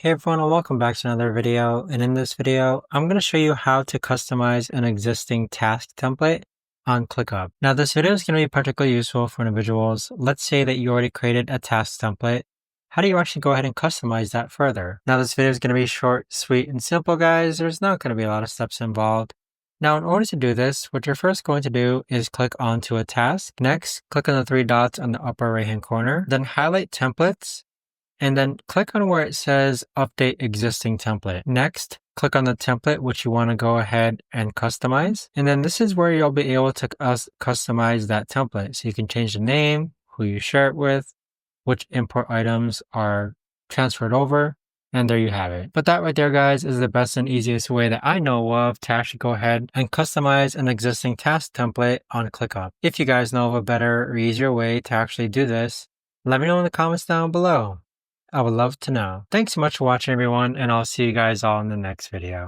Hey everyone, and welcome back to another video. And in this video, I'm going to show you how to customize an existing task template on ClickUp. Now, this video is going to be particularly useful for individuals. Let's say that you already created a task template. How do you actually go ahead and customize that further? Now, this video is going to be short, sweet, and simple, guys. There's not going to be a lot of steps involved. Now, in order to do this, what you're first going to do is click onto a task. Next, click on the three dots on the upper right-hand corner. Then highlight templates. And then click on where it says update existing template. Next, click on the template which you want to go ahead and customize. And then this is where you'll be able to customize that template. So you can change the name, who you share it with, which import items are transferred over, and there you have it. But that right there, guys, is the best and easiest way that I know of to actually go ahead and customize an existing task template on ClickUp. If you guys know of a better or easier way to actually do this, let me know in the comments down below. I would love to know. Thanks so much for watching, everyone, and I'll see you guys all in the next video.